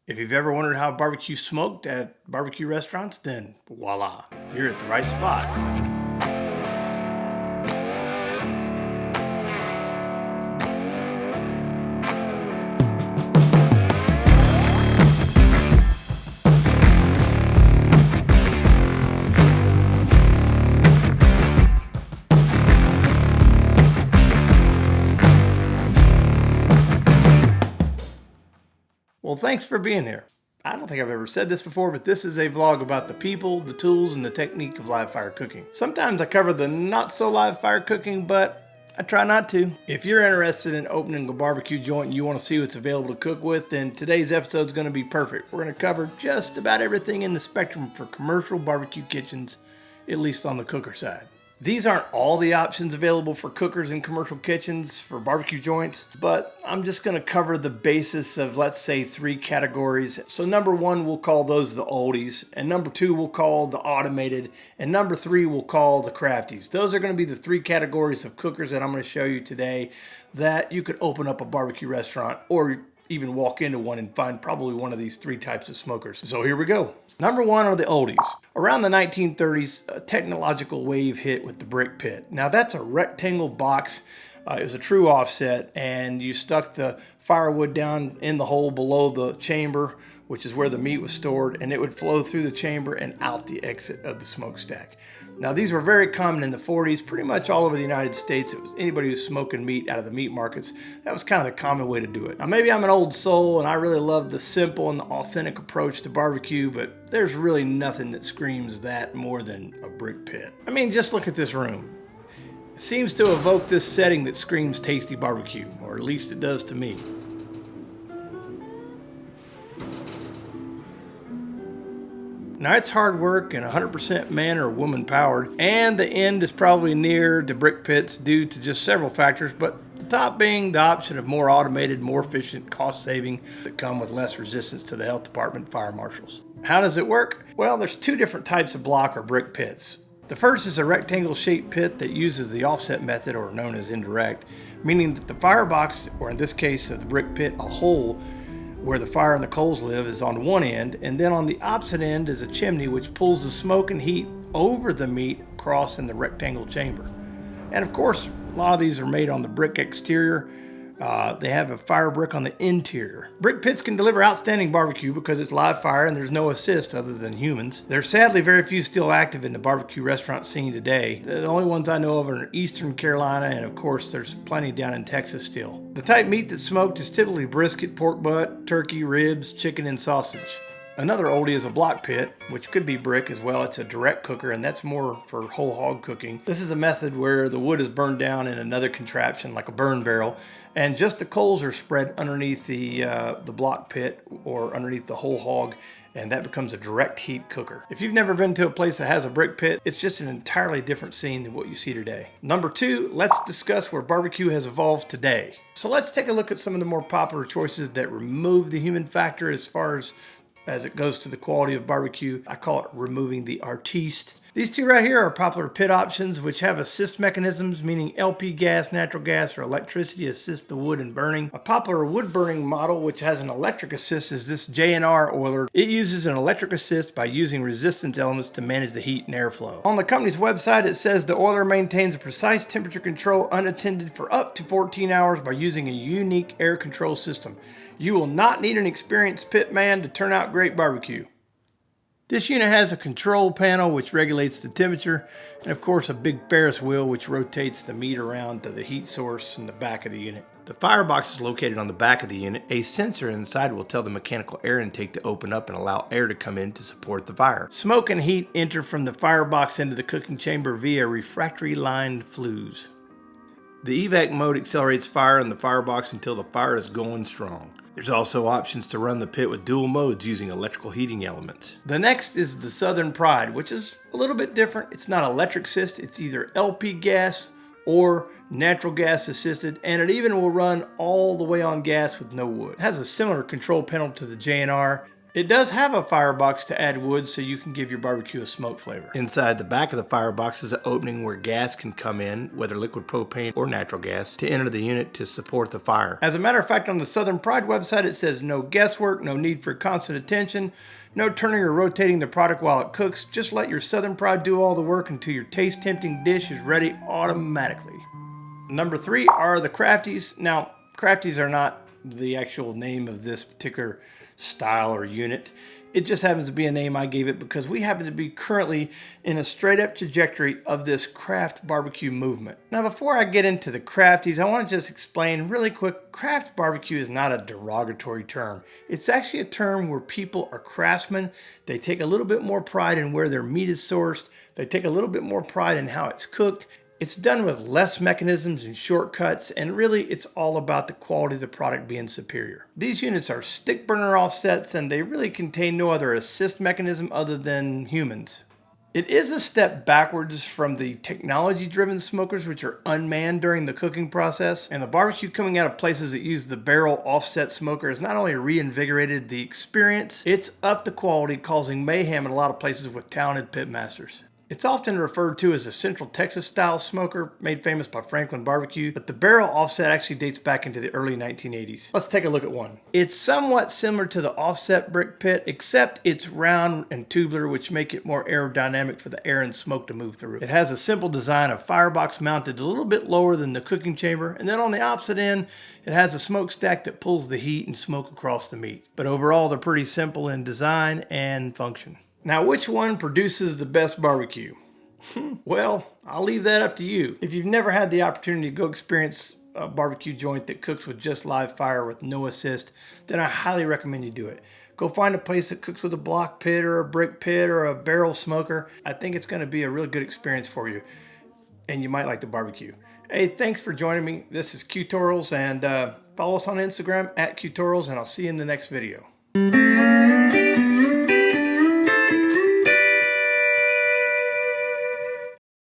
If you've ever wondered how barbecue smoked at barbecue restaurants, then voila, you're at the right spot. Well, thanks for being here. I don't think I've ever said this before, but this is a vlog about the people, the tools, and the technique of live fire cooking. Sometimes I cover the not so live fire cooking, but I try not to. If you're interested in opening a barbecue joint and you want to see what's available to cook with, then today's episode is going to be perfect. We're going to cover just about everything in the spectrum for commercial barbecue kitchens, at least on the cooker side. These aren't all the options available for cookers in commercial kitchens for barbecue joints, but I'm just going to cover the basis of, let's say, 3 categories. So number 1, we'll call those the oldies, and number 2, we'll call the automated, and number 3, we'll call the crafties. Those are going to be the 3 categories of cookers that I'm going to show you today that you could open up a barbecue restaurant or even walk into one and find probably one of these 3 types of smokers. So here we go. Number 1 are the oldies. Around the 1930s, a technological wave hit with the brick pit. Now that's a rectangle box. It was a true offset, and you stuck the firewood down in the hole below the chamber, which is where the meat was stored, and it would flow through the chamber and out the exit of the smokestack. Now these were very common in the 40s, pretty much all over the United States. It was anybody who's smoking meat out of the meat markets. That was kind of the common way to do it. Now maybe I'm an old soul and I really love the simple and the authentic approach to barbecue, but there's really nothing that screams that more than a brick pit. I mean, just look at this room. It seems to evoke this setting that screams tasty barbecue, or at least it does to me. Now it's hard work and 100% man or woman powered, and the end is probably near to brick pits due to just several factors, but the top being the option of more automated, more efficient, cost saving that come with less resistance to the health department fire marshals. How does it work? Well, there's 2 different types of block or brick pits. The first is a rectangle shaped pit that uses the offset method, or known as indirect, meaning that the firebox, or in this case of the brick pit, a hole where the fire and the coals live, is on one end, and then on the opposite end is a chimney which pulls the smoke and heat over the meat across in the rectangle chamber. And of course, a lot of these are made on the brick exterior. They have a fire brick on the interior. Brick pits can deliver outstanding barbecue because it's live fire and there's no assist other than humans. There's sadly very few still active in the barbecue restaurant scene today. The only ones I know of are in Eastern Carolina, and of course there's plenty down in Texas still. The type meat that's smoked is typically brisket, pork butt, turkey, ribs, chicken, and sausage. Another oldie is a block pit, which could be brick as well. It's a direct cooker, and that's more for whole hog cooking. This is a method where the wood is burned down in another contraption like a burn barrel, and just the coals are spread underneath the block pit or underneath the whole hog, and that becomes a direct heat cooker. If you've never been to a place that has a brick pit, it's just an entirely different scene than what you see today. Number 2, let's discuss where barbecue has evolved today. So let's take a look at some of the more popular choices that remove the human factor as far as it goes to the quality of barbecue. I call it removing the artiste. These 2 right here are popular pit options which have assist mechanisms, meaning LP gas, natural gas, or electricity assist the wood in burning. A popular wood burning model which has an electric assist is this J&R oiler. It uses an electric assist by using resistance elements to manage the heat and airflow. On the company's website, it says the oiler maintains a precise temperature control unattended for up to 14 hours by using a unique air control system. You will not need an experienced pit man to turn out great barbecue. This unit has a control panel which regulates the temperature, and of course a big Ferris wheel which rotates the meat around to the heat source in the back of the unit. The firebox is located on the back of the unit. A sensor inside will tell the mechanical air intake to open up and allow air to come in to support the fire. Smoke and heat enter from the firebox into the cooking chamber via refractory lined flues. The evac mode accelerates fire in the firebox until the fire is going strong. There's also options to run the pit with dual modes using electrical heating elements. The next is the Southern Pride, which is a little bit different. It's not electric assist, it's either LP gas or natural gas assisted, and it even will run all the way on gas with no wood. It has a similar control panel to the J&R. It does have a firebox to add wood so you can give your barbecue a smoke flavor. Inside the back of the firebox is an opening where gas can come in, whether liquid propane or natural gas, to enter the unit to support the fire. As a matter of fact, on the Southern Pride website it says no guesswork, no need for constant attention, no turning or rotating the product while it cooks. Just let your Southern Pride do all the work until your taste-tempting dish is ready automatically. Number 3 are the Crafties. Now, Crafties are not the actual name of this particular style or unit. It just happens to be a name I gave it because we happen to be currently in a straight up trajectory of this craft barbecue movement. Now, before I get into the Crafties, I want to just explain really quick, craft barbecue is not a derogatory term. It's actually a term where people are craftsmen. They take a little bit more pride in where their meat is sourced. They take a little bit more pride in how it's cooked. It's done with less mechanisms and shortcuts, and really it's all about the quality of the product being superior. These units are stick burner offsets, and they really contain no other assist mechanism other than humans. It is a step backwards from the technology-driven smokers, which are unmanned during the cooking process, and the barbecue coming out of places that use the barrel offset smoker has not only reinvigorated the experience, it's upped the quality, causing mayhem in a lot of places with talented pit masters. It's often referred to as a Central Texas style smoker, made famous by Franklin Barbecue, but the barrel offset actually dates back into the early 1980s. Let's take a look at one. It's somewhat similar to the offset brick pit, except it's round and tubular, which make it more aerodynamic for the air and smoke to move through. It has a simple design of firebox mounted a little bit lower than the cooking chamber, and then on the opposite end, it has a smokestack that pulls the heat and smoke across the meat. But overall, they're pretty simple in design and function. Now, which one produces the best barbecue? Well, I'll leave that up to you. If you've never had the opportunity to go experience a barbecue joint that cooks with just live fire with no assist, then I highly recommend you do it. Go find a place that cooks with a block pit or a brick pit or a barrel smoker. I think it's going to be a really good experience for you, and you might like the barbecue. Hey, thanks for joining me. This is Qtorals, and follow us on Instagram at Qtorals, and I'll see you in the next video.